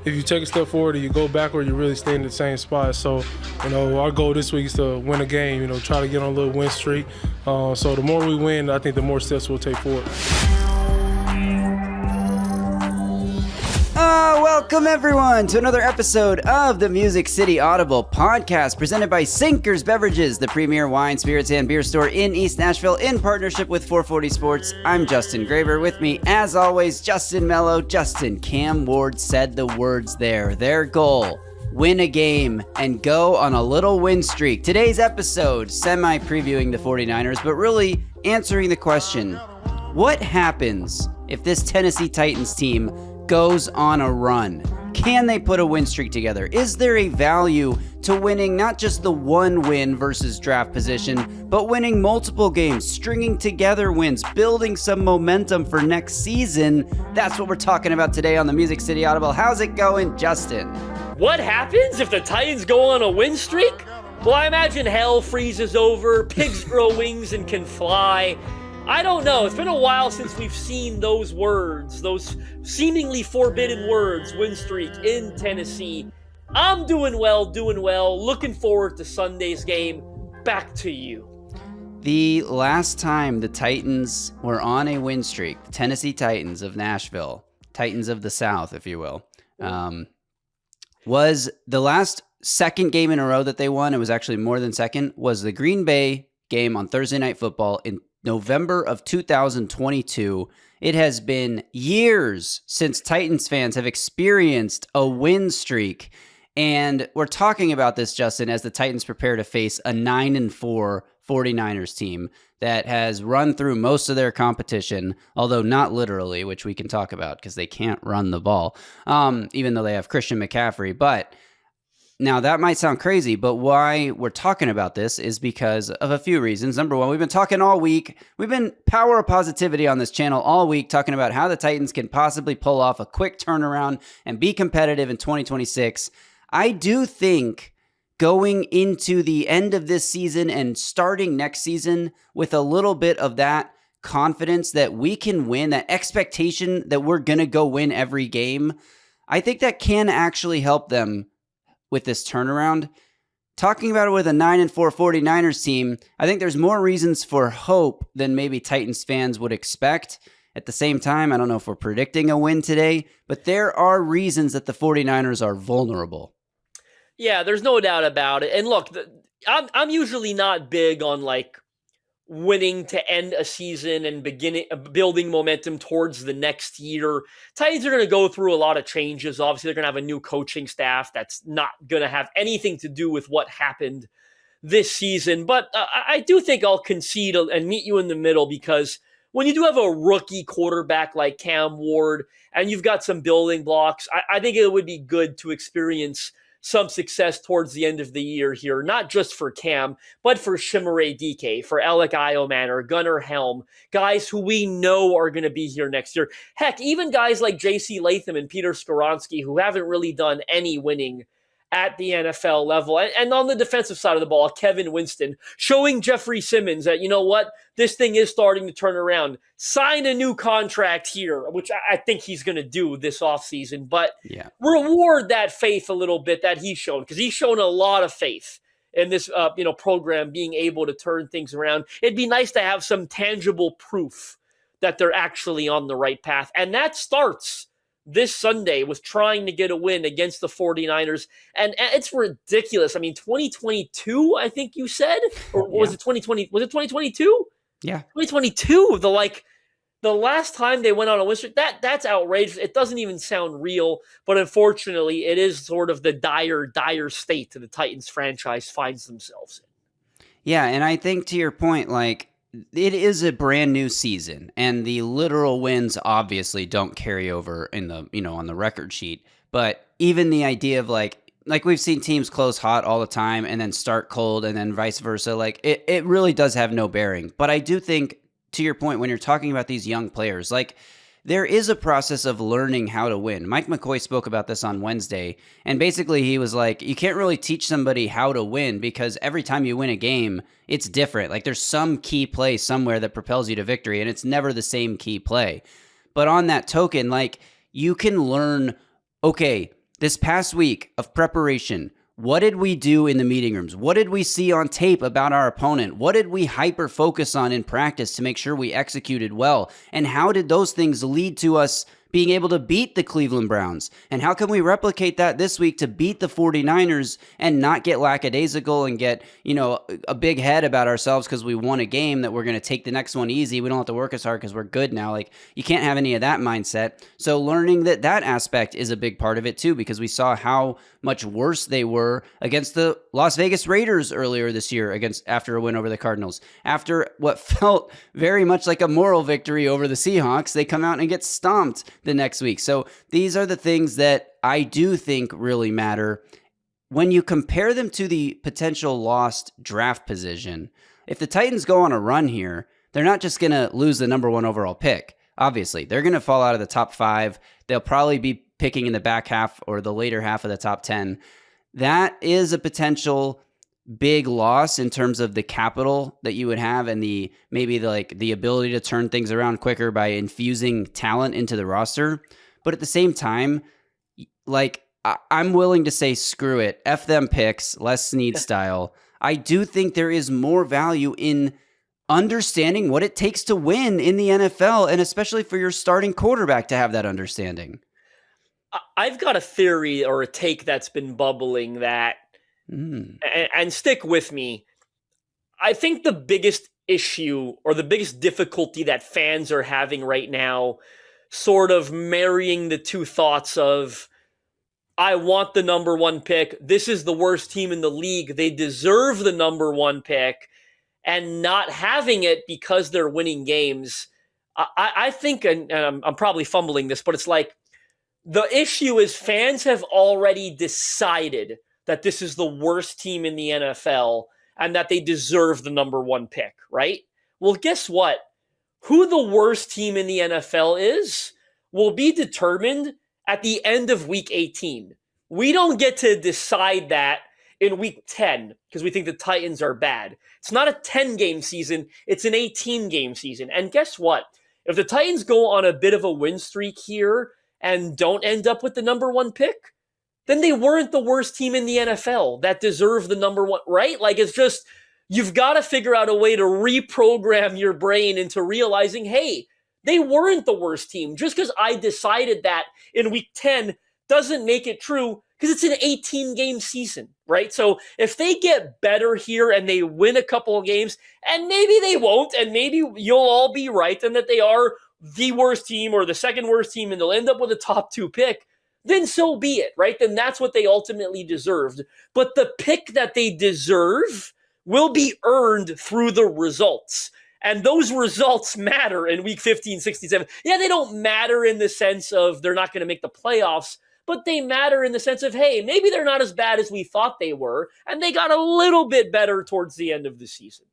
if you take a step forward and you go backward, you really stay in the same spot. So, our goal this week is to win a game, try to get on a little win streak. So the more we win, I think the more steps we'll take forward. Welcome everyone to another episode of the Music City Audible podcast presented by Sinkers Beverages, the premier wine, spirits, and beer store in East Nashville in partnership with 440 Sports. I'm Justin Graver. With me, as always, Justin Melo. Justin, Cam Ward said the words there. Their goal, win a game and go on a little win streak. Today's episode, semi-previewing the 49ers, but really answering the question, what happens if this Tennessee Titans team goes on a run? Can they put a win streak together? Is there a value to winning not just the one win versus draft position, but winning multiple games, stringing together wins, building some momentum for next season? That's what we're talking about today on the Music City Audible. How's it going, Justin? What happens if the Titans go on a win streak? Well, I imagine hell freezes over, pigs grow wings and can fly. I don't know. It's been a while since we've seen those words, those seemingly forbidden words, win streak in Tennessee. I'm doing well. Looking forward to Sunday's game. Back to you. The last time the Titans were on a win streak, the Tennessee Titans of Nashville, Titans of the South, if you will, was the last second game in a row that they won. It was actually more than second, was the Green Bay game on Thursday Night Football in November of 2022. It has been years since Titans fans have experienced a win streak. And we're talking about this, Justin, as the Titans prepare to face a 9-4 49ers team that has run through most of their competition, although not literally, which we can talk about because they can't run the ball, even though they have Christian McCaffrey. But now, that might sound crazy, but why we're talking about this is because of a few reasons. Number one, we've been talking all week. We've been power of positivity on this channel all week, talking about how the Titans can possibly pull off a quick turnaround and be competitive in 2026. I do think going into the end of this season and starting next season with a little bit of that confidence that we can win, that expectation that we're going to go win every game, I think that can actually help them with this turnaround. Talking about it with a 9-4 49ers team, I think there's more reasons for hope than maybe Titans fans would expect. At the same time, I don't know if we're predicting a win today, but there are reasons that the 49ers are vulnerable. Yeah, there's no doubt about it. And look, I'm usually not big on winning to end a season and building momentum towards the next year. Titans are going to go through a lot of changes. Obviously, they're going to have a new coaching staff that's not going to have anything to do with what happened this season. But I do think I'll concede and meet you in the middle, because when you do have a rookie quarterback like Cam Ward and you've got some building blocks, I think it would be good to experience some success towards the end of the year here, not just for Cam, but for Shimere DK, for Alec Ioman or Gunnar Helm, guys who we know are going to be here next year. Heck, even guys like J.C. Latham and Peter Skoronski, who haven't really done any winning at the NFL level. And on the defensive side of the ball, Kevin Winston, showing Jeffrey Simmons that, you know what, this thing is starting to turn around. Sign a new contract here, which I think he's going to do this offseason. But reward that faith a little bit that he's shown, because he's shown a lot of faith in this program being able to turn things around. It'd be nice to have some tangible proof that they're actually on the right path. And that starts this Sunday with trying to get a win against the 49ers. And it's ridiculous. I mean, 2022, I think you said? Or was it 2020? Was it 2022? Yeah. 2022. The last time they went on a win streak, that's outrageous. It doesn't even sound real, but unfortunately, it is sort of the dire state that the Titans franchise finds themselves in. Yeah, and I think to your point, it is a brand new season, and the literal wins obviously don't carry over in the, on the record sheet. But even the idea of like we've seen teams close hot all the time and then start cold and then vice versa, it really does have no bearing. But I do think, to your point, when you're talking about these young players, there is a process of learning how to win. Mike McCoy spoke about this on Wednesday, and basically he was like, you can't really teach somebody how to win because every time you win a game, it's different. There's some key play somewhere that propels you to victory, and it's never the same key play. But on that token, you can learn, okay, This past week of preparation, what did we do in the meeting rooms? What did we see on tape about our opponent? What did we hyper focus on in practice to make sure we executed well? And how did those things lead to us being able to beat the Cleveland Browns? And how can we replicate that this week to beat the 49ers and not get lackadaisical and get, a big head about ourselves because we won a game that we're going to take the next one easy. We don't have to work as hard because we're good now. Like, you can't have any of that mindset. So learning that aspect is a big part of it too, because we saw how much worse they were against the Las Vegas Raiders earlier this year after a win over the Cardinals. After what felt very much like a moral victory over the Seahawks, they come out and get stomped the next week. So these are the things that I do think really matter. When you compare them to the potential lost draft position, if the Titans go on a run here, they're not just going to lose the number 1 overall pick. Obviously, they're going to fall out of the top 5. They'll probably be picking in the back half or the later half of the top 10. That is a potential big loss in terms of the capital that you would have and the ability to turn things around quicker by infusing talent into the roster. But at the same time, I'm willing to say screw it, F them picks, Les Snead style. I do think there is more value in understanding what it takes to win in the NFL, and especially for your starting quarterback to have that understanding. I've got a theory or a take that's been bubbling that, and stick with me. I think the biggest issue or the biggest difficulty that fans are having right now, sort of marrying the two thoughts of, I want the number 1 pick, this is the worst team in the league, they deserve the number 1 pick, and not having it because they're winning games. I think, and I'm probably fumbling this, but it's like, the issue is fans have already decided that this is the worst team in the NFL and that they deserve the number 1 pick, right? Well, guess what? Who the worst team in the NFL is will be determined at the end of week 18. We don't get to decide that in week 10 because we think the Titans are bad. It's not a 10-game season. It's an 18-game season. And guess what? If the Titans go on a bit of a win streak here and don't end up with the number 1 pick, then they weren't the worst team in the NFL that deserved the number 1, right? Like, it's just, you've got to figure out a way to reprogram your brain into realizing, hey, they weren't the worst team. Just because I decided that in week 10 doesn't make it true, because it's an 18-game season, right? So if they get better here and they win a couple of games, and maybe they won't, and maybe you'll all be right, and that they are the worst team or the second worst team and they'll end up with a top 2 pick, then so be it, right? Then that's what they ultimately deserved. But the pick that they deserve will be earned through the results. And those results matter in week 15, 16, 17. Yeah, they don't matter in the sense of they're not going to make the playoffs, but they matter in the sense of, hey, maybe they're not as bad as we thought they were, and they got a little bit better towards the end of the season.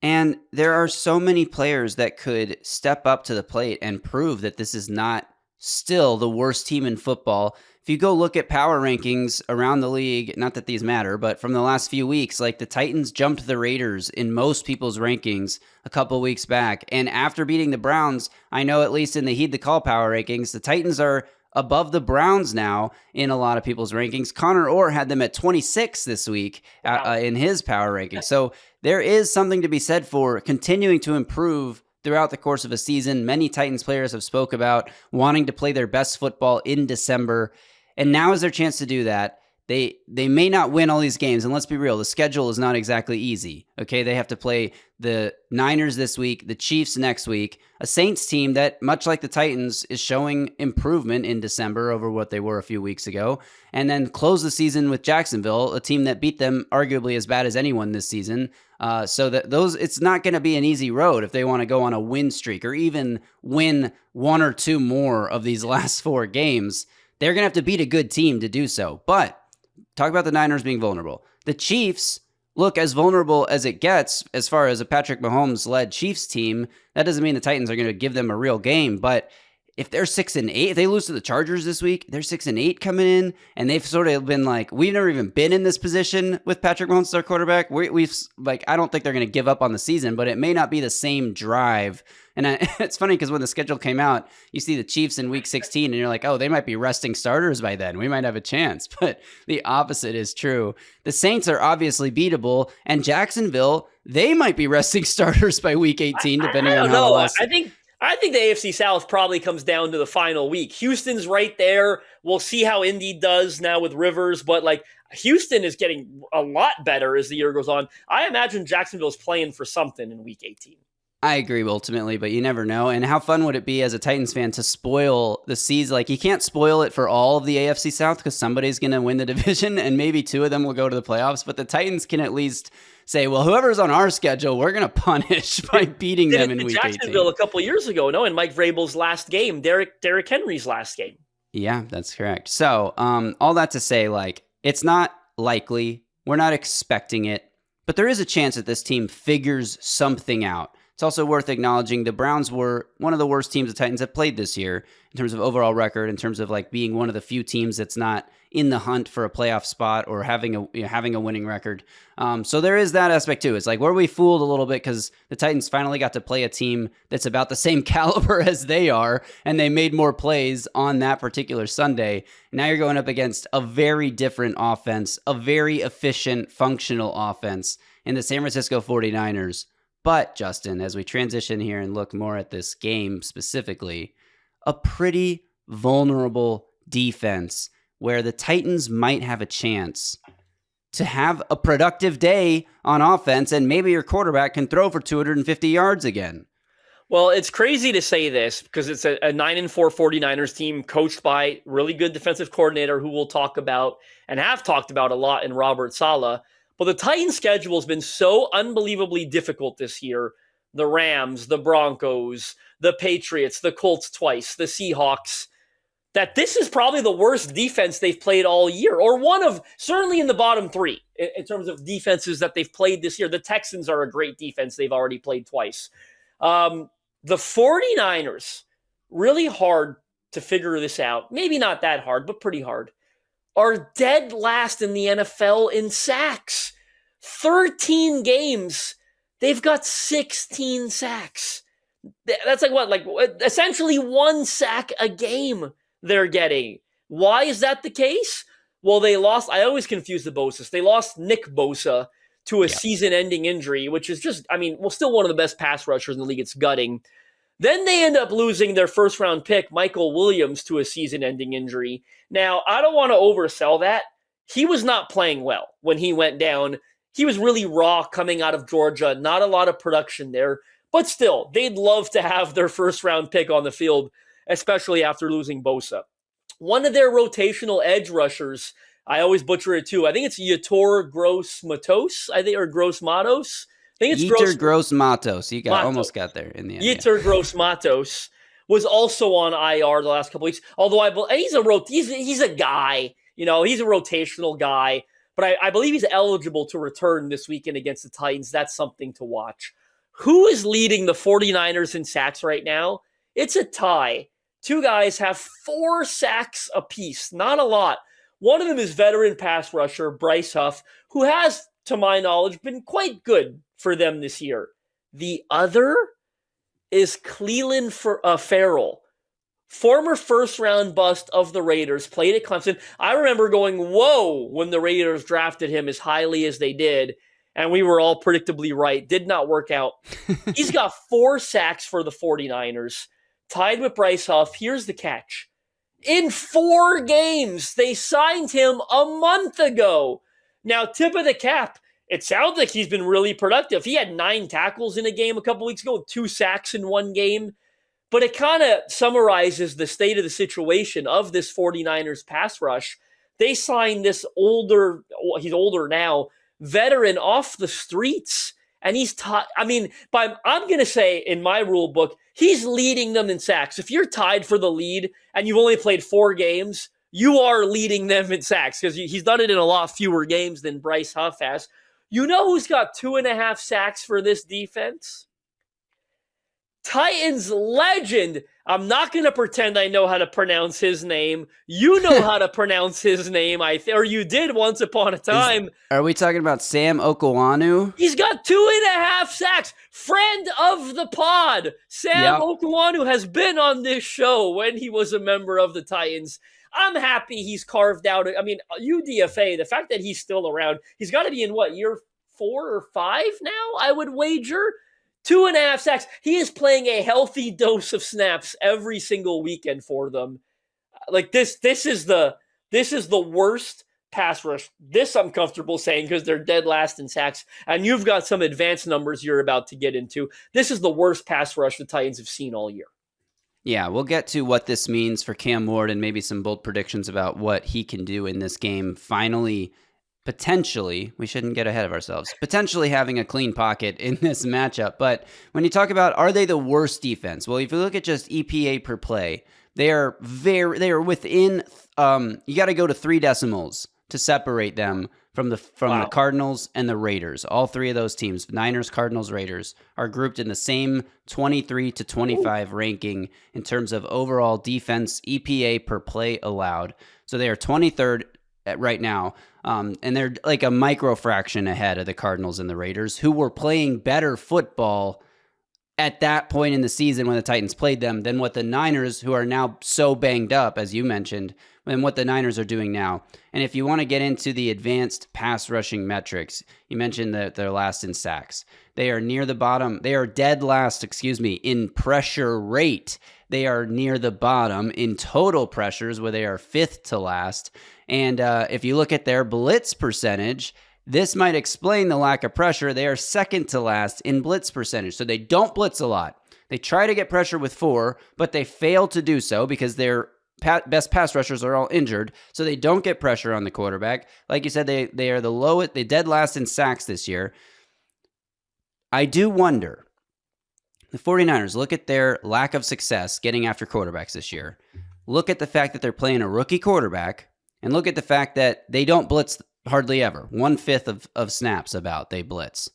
And there are so many players that could step up to the plate and prove that this is not still the worst team in football. If you go look at power rankings around the league, not that these matter, but from the last few weeks, like the Titans jumped the Raiders in most people's rankings a couple weeks back. And after beating the Browns, I know at least in the Heed the Call power rankings, the Titans are above the Browns now in a lot of people's rankings. Connor Orr had them at 26 this week in his power rankings. So there is something to be said for continuing to improve throughout the course of a season. Many Titans players have spoke about wanting to play their best football in December, and now is their chance to do that. They may not win all these games, and let's be real, the schedule is not exactly easy. Okay, they have to play the Niners this week, the Chiefs next week, a Saints team that, much like the Titans, is showing improvement in December over what they were a few weeks ago, and then close the season with Jacksonville, a team that beat them arguably as bad as anyone this season. So that it's not going to be an easy road if they want to go on a win streak or even win 1 or 2 more of these last 4 games. They're going to have to beat a good team to do so. But talk about the Niners being vulnerable. The Chiefs look as vulnerable as it gets as far as a Patrick Mahomes-led Chiefs team. That doesn't mean the Titans are going to give them a real game, but if they're 6-8, if they lose to the Chargers this week, they're 6-8 coming in, and they've sort of been like, we've never even been in this position with Patrick Mahomes as our quarterback. We've like, I don't think they're going to give up on the season, but it may not be the same drive. And it's funny because when the schedule came out, you see the Chiefs in week 16, and you're like, oh, they might be resting starters by then. We might have a chance. But the opposite is true. The Saints are obviously beatable, and Jacksonville, they might be resting starters by week 18, depending on how the last. I think the AFC South probably comes down to the final week. Houston's right there. We'll see how Indy does now with Rivers, but like Houston is getting a lot better as the year goes on. I imagine Jacksonville's playing for something in week 18. I agree ultimately, but you never know. And how fun would it be as a Titans fan to spoil the season? Like, you can't spoil it for all of the AFC South because somebody's going to win the division and maybe two of them will go to the playoffs, but the Titans can at least say, well, whoever's on our schedule, we're going to punish by beating them in week 18. Jacksonville a couple years ago, no? In Mike Vrabel's last game, Derrick Henry's last game. Yeah, that's correct. So all that to say, like, it's not likely. We're not expecting it, but there is a chance that this team figures something out. It's also worth acknowledging the Browns were one of the worst teams the Titans have played this year in terms of overall record, in terms of like being one of the few teams that's not in the hunt for a playoff spot or having a winning record. So there is that aspect too. It's like, were we fooled a little bit because the Titans finally got to play a team that's about the same caliber as they are, and they made more plays on that particular Sunday. Now you're going up against a very different offense, a very efficient, functional offense in the San Francisco 49ers. But, Justin, as we transition here and look more at this game specifically, a pretty vulnerable defense where the Titans might have a chance to have a productive day on offense, and maybe your quarterback can throw for 250 yards again. Well, it's crazy to say this because it's a 9-4 49ers team coached by really good defensive coordinator who we'll talk about and have talked about a lot in Robert Saleh. But the Titans' schedule has been so unbelievably difficult this year. The Rams, the Broncos, the Patriots, the Colts twice, the Seahawks, that this is probably the worst defense they've played all year, or one of, certainly in the bottom three in terms of defenses that they've played this year. The Texans are a great defense. They've already played twice. The 49ers, really hard to figure this out. Maybe not that hard, but pretty hard. Are dead last in the NFL in sacks. 13 games, they've got 16 sacks. That's like what? Like essentially one sack a game they're getting. Why is that the case? Well, they lost, I always confuse the Bosas. They lost Nick Bosa to a season-ending injury, which is just, still one of the best pass rushers in the league. It's gutting. Then they end up losing their first-round pick, Michael Williams, to a season-ending injury. Now, I don't want to oversell that. He was not playing well when he went down. He was really raw coming out of Georgia. Not a lot of production there. But still, they'd love to have their first-round pick on the field, especially after losing Bosa. One of their rotational edge rushers, I always butcher it too. I think it's Yetur Gross-Matos, or Gross-Matos. I think it's Gross-Matos. You almost got there in the end. Yetur Gross-Matos was also on IR the last couple weeks. Although he's a guy, he's a rotational guy. But I believe he's eligible to return this weekend against the Titans. That's something to watch. Who is leading the 49ers in sacks right now? It's a tie. Two guys have 4 sacks apiece. Not a lot. One of them is veteran pass rusher Bryce Huff, who has, to my knowledge, been quite good for them this year. The other is Clelin Ferrell, former first-round bust of the Raiders, played at Clemson. I remember going, whoa, when the Raiders drafted him as highly as they did, and we were all predictably right. Did not work out. He's got 4 sacks for the 49ers, tied with Bryce Huff. Here's the catch. In 4 games, they signed him a month ago. Now, tip of the cap, it sounds like he's been really productive. He had 9 tackles in a game a couple weeks ago, 2 sacks in one game. But it kind of summarizes the state of the situation of this 49ers pass rush. They signed this he's older now, veteran off the streets. And he's I'm going to say in my rule book, he's leading them in sacks. If you're tied for the lead and you've only played 4 games, you are leading them in sacks because he's done it in a lot fewer games than Bryce Huff has. You know who's got 2.5 sacks for this defense? Titans legend. I'm not going to pretend I know how to pronounce his name. You know how to pronounce his name, or you did once upon a time. Are we talking about Sam Okwanu? He's got 2.5 sacks. Friend of the pod, Sam Okwanu has been on this show when he was a member of the Titans. I'm happy he's carved out. I mean, UDFA, the fact that he's still around, he's got to be in what, year 4 or 5 now, I would wager? 2.5 sacks. He is playing a healthy dose of snaps every single weekend for them. Like this is the worst pass rush. This I'm comfortable saying because they're dead last in sacks. And you've got some advanced numbers you're about to get into. This is the worst pass rush the Titans have seen all year. Yeah, we'll get to what this means for Cam Ward and maybe some bold predictions about what he can do in this game. Finally, potentially, we shouldn't get ahead of ourselves, potentially having a clean pocket in this matchup. But when you talk about, are they the worst defense? Well, if you look at just EPA per play, they are within, you got to go to 3 decimals to separate them from the Cardinals and the Raiders. All 3 of those teams, Niners, Cardinals, Raiders, are grouped in the same 23 to 25 ranking in terms of overall defense EPA per play allowed. So they are 23rd right now. And they're like a micro fraction ahead of the Cardinals and the Raiders, who were playing better football at that point in the season when the Titans played them than what the Niners, who are now so banged up, as you mentioned, than what the Niners are doing now. And if you want to get into the advanced pass rushing metrics, you mentioned that they're last in sacks. They are near the bottom. They are dead last, in pressure rate. They are near the bottom in total pressures, where they are 5th to last. And if you look at their blitz percentage, this might explain the lack of pressure. They are 2nd to last in blitz percentage. So they don't blitz a lot. They try to get pressure with 4, but they fail to do so because their best pass rushers are all injured. So they don't get pressure on the quarterback. Like you said, they are the lowest, they dead last in sacks this year. I do wonder, the 49ers, look at their lack of success getting after quarterbacks this year. Look at the fact that they're playing a rookie quarterback, and look at the fact that they don't blitz hardly ever. 1/5 of snaps they blitz.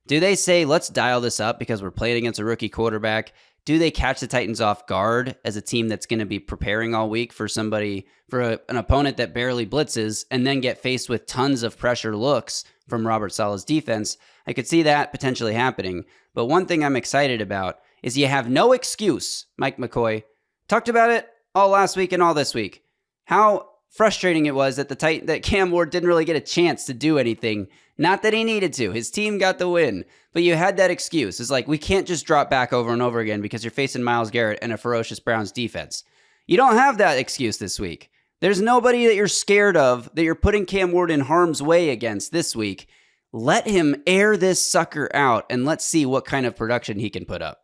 Do they say, let's dial this up because we're playing against a rookie quarterback? Do they catch the Titans off guard as a team that's going to be preparing all week for an opponent that barely blitzes and then get faced with tons of pressure looks from Robert Saleh's defense? I could see that potentially happening. But one thing I'm excited about is you have no excuse, Mike McCoy. Talked about it all last week and all this week. How frustrating it was that Cam Ward didn't really get a chance to do anything. Not that he needed to. His team got the win. But you had that excuse. It's like, we can't just drop back over and over again because you're facing Myles Garrett and a ferocious Browns defense. You don't have that excuse this week. There's nobody that you're scared of, that you're putting Cam Ward in harm's way against this week. Let him air this sucker out, and let's see what kind of production he can put up.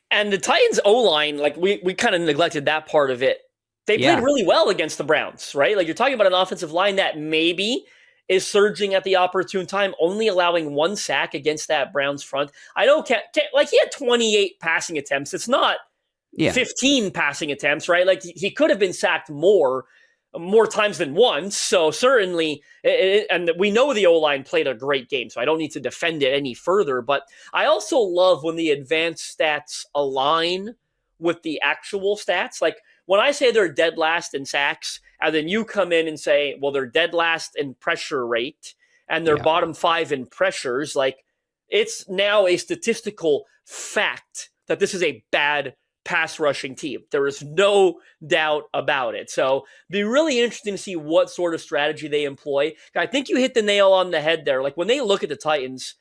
And the Titans O-line, like we kind of neglected that part of it. They played really well against the Browns, right? Like, you're talking about an offensive line that maybe is surging at the opportune time, only allowing 1 sack against that Browns front. I know, like, he had 28 passing attempts. It's not 15 passing attempts, right? Like, he could have been sacked more times than once. So certainly, and we know the O-line played a great game, so I don't need to defend it any further. But I also love when the advanced stats align with the actual stats. Like, when I say they're dead last in sacks, and then you come in and say, well, they're dead last in pressure rate, and they're bottom 5 in pressures, like, it's now a statistical fact that this is a bad pass rushing team. There is no doubt about it. So be really interesting to see what sort of strategy they employ. I think you hit the nail on the head there. Like, when they look at the Titans,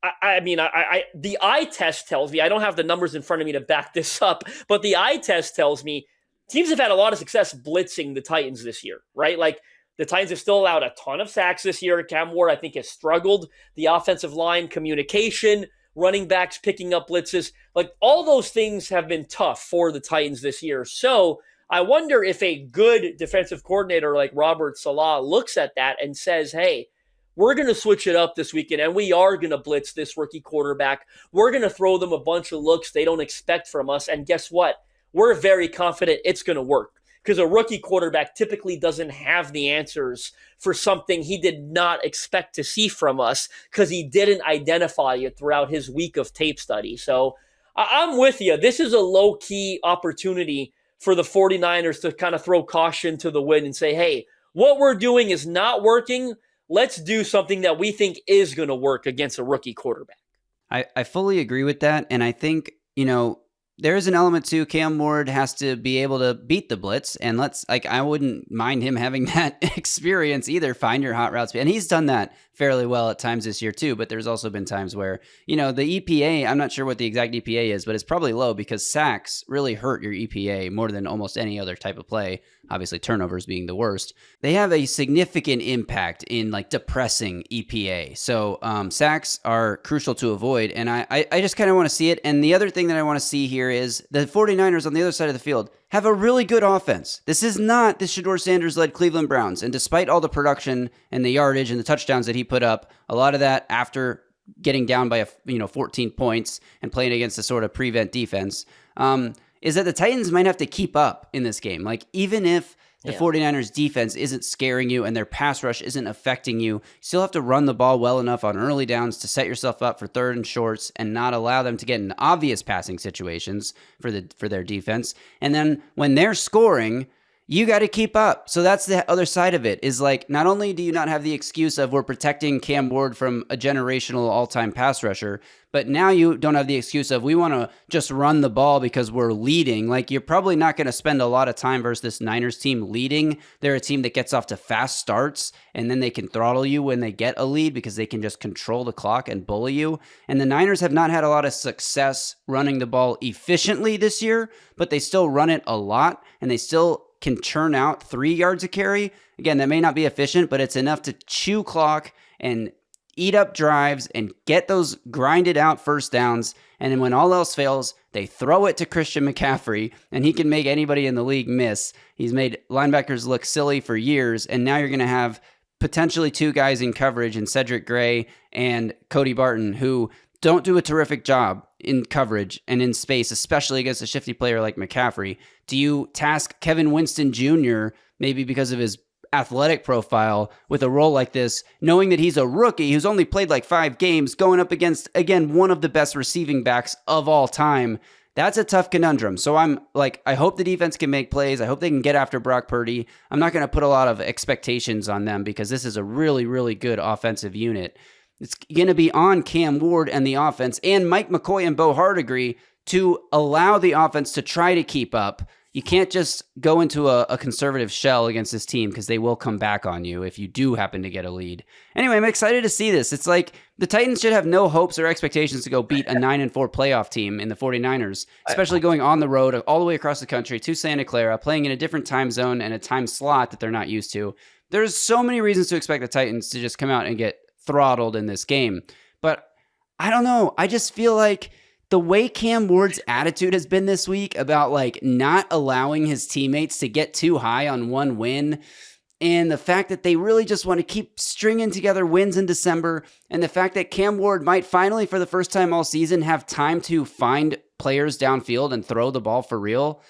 the eye test tells me, I don't have the numbers in front of me to back this up, but the eye test tells me teams have had a lot of success blitzing the Titans this year, right? Like, the Titans have still allowed a ton of sacks this year. Cam Ward, I think, has struggled. The offensive line, communication, running backs picking up blitzes, like, all those things have been tough for the Titans this year. So I wonder if a good defensive coordinator like Robert Saleh looks at that and says, hey, we're going to switch it up this weekend, and we are going to blitz this rookie quarterback. We're going to throw them a bunch of looks they don't expect from us. And guess what? We're very confident it's going to work, because a rookie quarterback typically doesn't have the answers for something he did not expect to see from us because he didn't identify it throughout his week of tape study. So I'm with you. This is a low-key opportunity for the 49ers to kind of throw caution to the wind and say, hey, what we're doing is not working. Let's do something that we think is going to work against a rookie quarterback. I fully agree with that. And I think, there is an element too. Cam Ward has to be able to beat the blitz, and I wouldn't mind him having that experience either. Find your hot routes, and he's done that fairly well at times this year too. But there's also been times where the EPA. I'm not sure what the exact EPA is, but it's probably low because sacks really hurt your EPA more than almost any other type of play. Obviously, turnovers being the worst. They have a significant impact in depressing EPA. So sacks are crucial to avoid, and I just kind of want to see it. And the other thing that I want to see here is the 49ers on the other side of the field have a really good offense. This is not the Shedeur Sanders-led Cleveland Browns. And despite all the production and the yardage and the touchdowns that he put up, a lot of that after getting down by 14 points and playing against a sort of prevent defense, is that the Titans might have to keep up in this game. Even if the 49ers defense isn't scaring you and their pass rush isn't affecting you, you still have to run the ball well enough on early downs to set yourself up for third and shorts and not allow them to get in obvious passing situations for their defense. And then when they're scoring, you got to keep up. So that's the other side of it, is not only do you not have the excuse of we're protecting Cam Ward from a generational all-time pass rusher, but now you don't have the excuse of we want to just run the ball because we're leading. You're probably not going to spend a lot of time versus this Niners team leading. They're a team that gets off to fast starts, and then they can throttle you when they get a lead because they can just control the clock and bully you. And the Niners have not had a lot of success running the ball efficiently this year, but they still run it a lot, and they still can churn out 3 yards a carry. Again, that may not be efficient, but it's enough to chew clock and eat up drives and get those grinded out first downs. And then when all else fails, they throw it to Christian McCaffrey, and he can make anybody in the league miss. He's made linebackers look silly for years, and now you're going to have potentially 2 guys in coverage in Cedric Gray and Cody Barton who don't do a terrific job in coverage and in space, especially against a shifty player like McCaffrey. Do you task Kevin Winston Jr., maybe because of his athletic profile, with a role like this, knowing that he's a rookie who's only played 5 games, going up against, again, one of the best receiving backs of all time? That's a tough conundrum. So I hope the defense can make plays. I hope they can get after Brock Purdy. I'm not going to put a lot of expectations on them because this is a really, really good offensive unit. It's going to be on Cam Ward and the offense and Mike McCoy and Bo Hardegree to allow the offense to try to keep up. You can't just go into a conservative shell against this team because they will come back on you if you do happen to get a lead. Anyway, I'm excited to see this. It's the Titans should have no hopes or expectations to go beat a 9-4 playoff team in the 49ers, especially going on the road all the way across the country to Santa Clara, playing in a different time zone and a time slot that they're not used to. There's so many reasons to expect the Titans to just come out and get throttled in this game. But I don't know. I just feel like the way Cam Ward's attitude has been this week about not allowing his teammates to get too high on one win, and the fact that they really just want to keep stringing together wins in December, and the fact that Cam Ward might finally, for the first time all season, have time to find players downfield and throw the ball for real.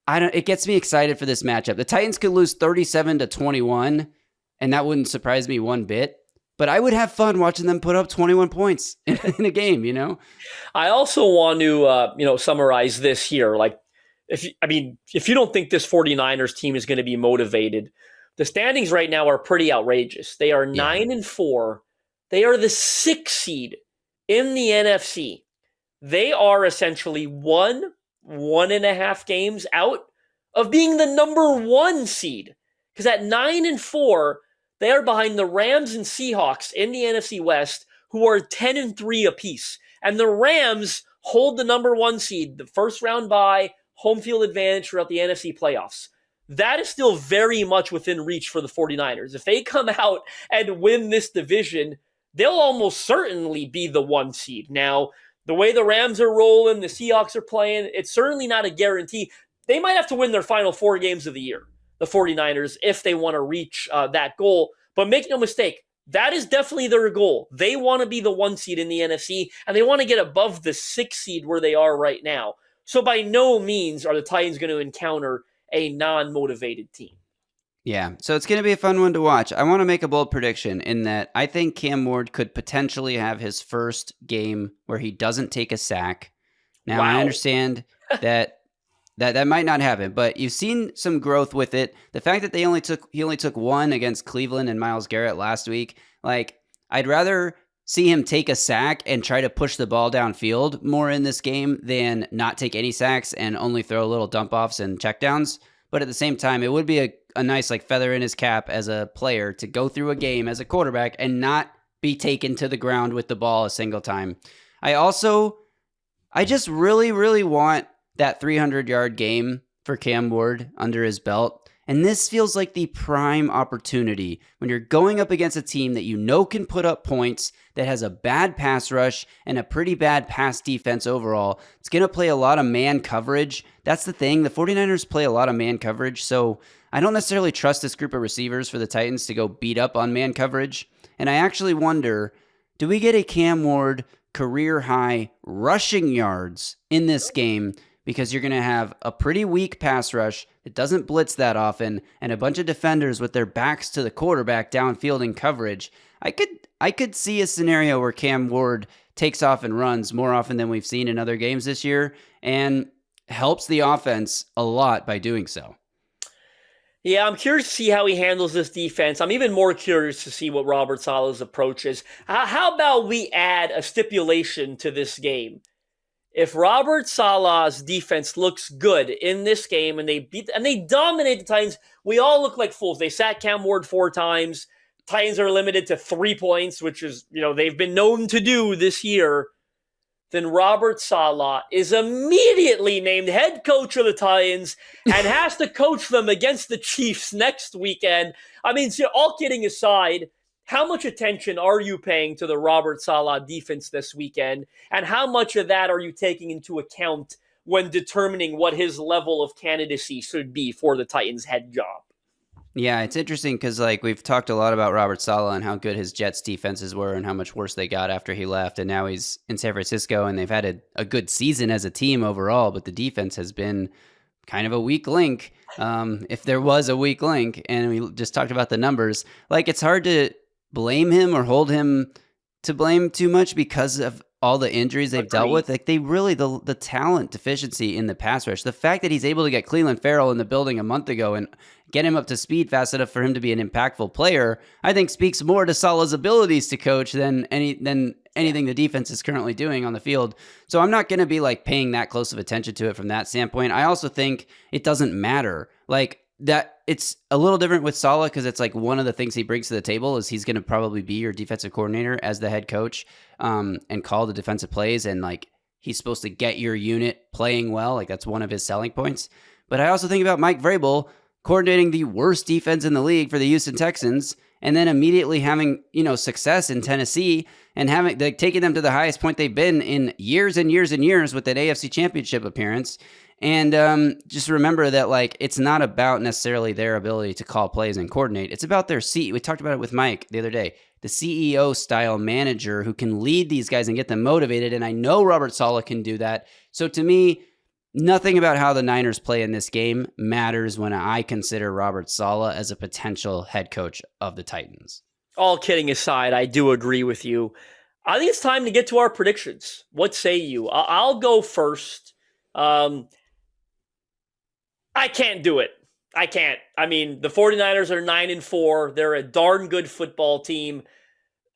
It gets me excited for this matchup. The Titans could lose 37-21, and that wouldn't surprise me one bit. But I would have fun watching them put up 21 points in a game, I also want to, summarize this here. If you don't think this 49ers team is going to be motivated, the standings right now are pretty outrageous. They are 9-4. They are the 6th seed in the NFC. They are essentially 1.5 games out of being the number 1 seed. Because at 9-4, they are behind the Rams and Seahawks in the NFC West, who are 10-3 apiece. And the Rams hold the number 1 seed, the first round bye, home field advantage throughout the NFC playoffs. That is still very much within reach for the 49ers. If they come out and win this division, they'll almost certainly be the 1 seed. Now, the way the Rams are rolling, the Seahawks are playing, it's certainly not a guarantee. They might have to win their final 4 games of the year, the 49ers, if they want to reach that goal. But make no mistake, that is definitely their goal. They want to be the 1 seed in the NFC, and they want to get above the 6 seed where they are right now. So by no means are the Titans going to encounter a non-motivated team. Yeah, so it's going to be a fun one to watch. I want to make a bold prediction in that I think Cam Ward could potentially have his first game where he doesn't take a sack Now, I Wow. understand that might not happen, but you've seen some growth with it. The fact that he only took one against Cleveland and Myles Garrett last week, like I'd rather see him take a sack and try to push the ball downfield more in this game than not take any sacks and only throw little dump offs and checkdowns. But at the same time, it would be a nice like feather in his cap as a player to go through a game as a quarterback and not be taken to the ground with the ball a single time. I just really, really want that 300-yard game for Cam Ward under his belt. And this feels like the prime opportunity when you're going up against a team that you know can put up points, that has a bad pass rush and a pretty bad pass defense overall. It's going to play a lot of man coverage. That's the thing. The 49ers play a lot of man coverage, so I don't necessarily trust this group of receivers for the Titans to go beat up on man coverage. And I actually wonder, do we get a Cam Ward career-high rushing yards in this game? Because you're going to have a pretty weak pass rush that doesn't blitz that often and a bunch of defenders with their backs to the quarterback downfield in coverage. I could see a scenario where Cam Ward takes off and runs more often than we've seen in other games this year and helps the offense a lot by doing so. Yeah, I'm curious to see how he handles this defense. I'm even more curious to see what Robert Saleh's approach is. How about we add a stipulation to this game? If Robert Saleh's defense looks good in this game and they dominate the Titans, we all look like fools. They sacked Cam Ward 4 times. Titans are limited to 3 points, which is, they've been known to do this year. Then Robert Saleh is immediately named head coach of the Titans and has to coach them against the Chiefs next weekend. I mean, so all kidding aside, how much attention are you paying to the Robert Saleh defense this weekend? And how much of that are you taking into account when determining what his level of candidacy should be for the Titans head job? Yeah, it's interesting because we've talked a lot about Robert Saleh and how good his Jets defenses were and how much worse they got after he left. And now he's in San Francisco and they've had a good season as a team overall, but the defense has been kind of a weak link. If there was a weak link, and we just talked about the numbers, it's hard to blame him or hold him to blame too much because of all the injuries they've dealt with. They really, the talent deficiency in the pass rush, the fact that he's able to get Cleveland Farrell in the building a month ago and get him up to speed fast enough for him to be an impactful player, I think speaks more to Saleh's abilities to coach than anything the defense is currently doing on the field. So I'm not going to be paying that close of attention to it from that standpoint. I also think it doesn't matter. That it's a little different with Saleh because it's one of the things he brings to the table is he's going to probably be your defensive coordinator as the head coach, and call the defensive plays, and he's supposed to get your unit playing well. That's one of his selling points. But I also think about Mike Vrabel coordinating the worst defense in the league for the Houston Texans, and then immediately having success in Tennessee and taking them to the highest point they've been in years and years and years with that AFC Championship appearance. And just remember that it's not about necessarily their ability to call plays and coordinate. It's about their We talked about it with Mike the other day. The CEO style manager who can lead these guys and get them motivated. And I know Robert Saleh can do that. So to me, nothing about how the Niners play in this game matters when I consider Robert Saleh as a potential head coach of the Titans. All kidding aside, I do agree with you. I think it's time to get to our predictions. What say you? I'll go first. I can't do it. I can't. I mean, the 49ers are 9-4. They're a darn good football team.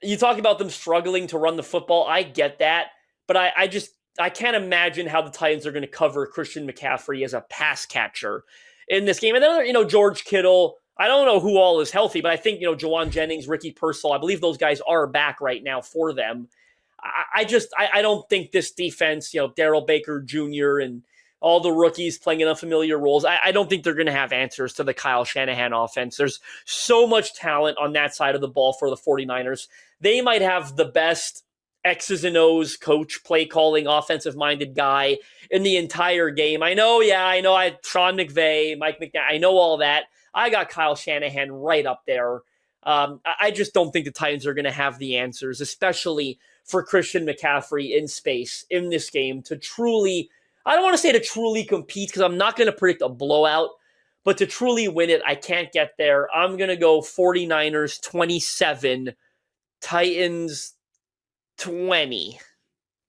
You talk about them struggling to run the football. I get that. But I can't imagine how the Titans are going to cover Christian McCaffrey as a pass catcher in this game. And then, George Kittle. I don't know who all is healthy, but I think, Jawan Jennings, Ricky Pearsall, I believe those guys are back right now for them. I don't think this defense, Darrell Baker Jr. and all the rookies playing in unfamiliar roles, I don't think they're going to have answers to the Kyle Shanahan offense. There's so much talent on that side of the ball for the 49ers. They might have the best X's and O's coach, play calling, offensive-minded guy in the entire game. I know Sean McVay, Mike McNabb, I know all that. I got Kyle Shanahan right up there. I just don't think the Titans are going to have the answers, especially for Christian McCaffrey in space in this game to truly, I don't want to say to truly compete because I'm not going to predict a blowout, but to truly win it, I can't get there. I'm going to go 49ers 27, Titans 20.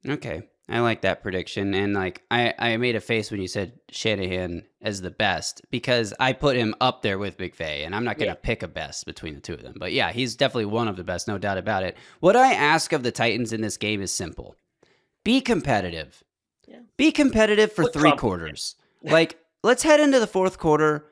Okay. I like that prediction. And like I made a face when you said Shanahan as the best because I put him up there with McVay, and I'm not going to pick a best between the two of them. But yeah, he's definitely one of the best, no doubt about it. What I ask of the Titans in this game is simple. Be competitive. Yeah. Be competitive for 3 quarters. Like, let's head into the 4th quarter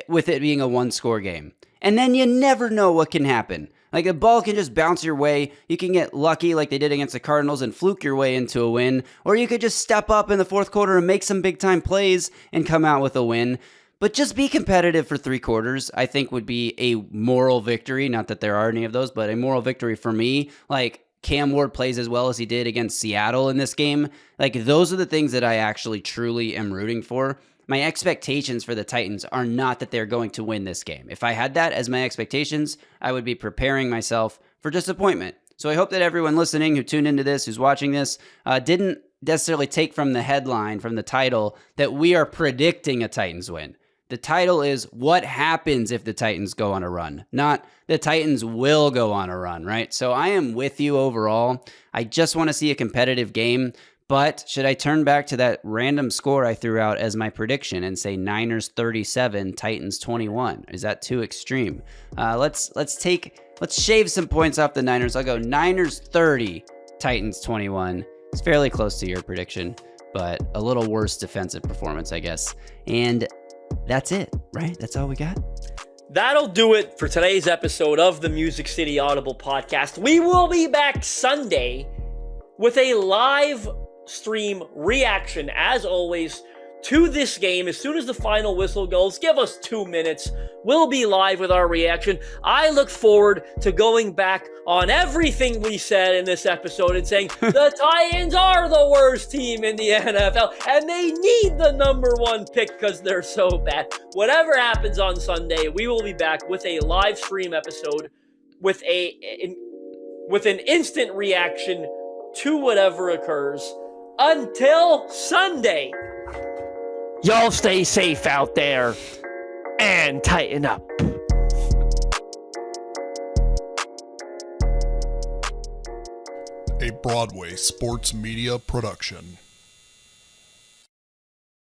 with it being a 1-score game. And then you never know what can happen. Like, the ball can just bounce your way. You can get lucky like they did against the Cardinals and fluke your way into a win. Or you could just step up in the 4th quarter and make some big-time plays and come out with a win. But just be competitive for 3 quarters, I think would be a moral victory. Not that there are any of those, but a moral victory for me. Like, Cam Ward plays as well as he did against Seattle in this game. Like, those are the things that I actually truly am rooting for. My expectations for the Titans are not that they're going to win this game. If I had that as my expectations, I would be preparing myself for disappointment. So I hope that everyone listening who tuned into this, who's watching this, didn't necessarily take from the headline, from the title, that we are predicting a Titans win. The title is what happens if the Titans go on a run, not the Titans will go on a run, right? So I am with you overall. I just want to see a competitive game. But should I turn back to that random score I threw out as my prediction and say Niners 37, Titans 21? Is that too extreme? Let's shave some points off the Niners. I'll go Niners 30, Titans 21. It's fairly close to your prediction, but a little worse defensive performance, I guess. And that's it, right? That's all we got. That'll do it for today's episode of the Music City Audible podcast. We will be back Sunday with a live stream reaction, as always, to this game. As soon as the final whistle goes, give us 2 minutes. We'll be live with our reaction. I look forward to going back on everything we said in this episode and saying the Titans are the worst team in the NFL and they need the number 1 pick because they're so bad. Whatever happens on Sunday, we will be back with a live stream episode with an instant reaction to whatever occurs. Until Sunday, y'all stay safe out there and tighten up. A Broadway sports media production.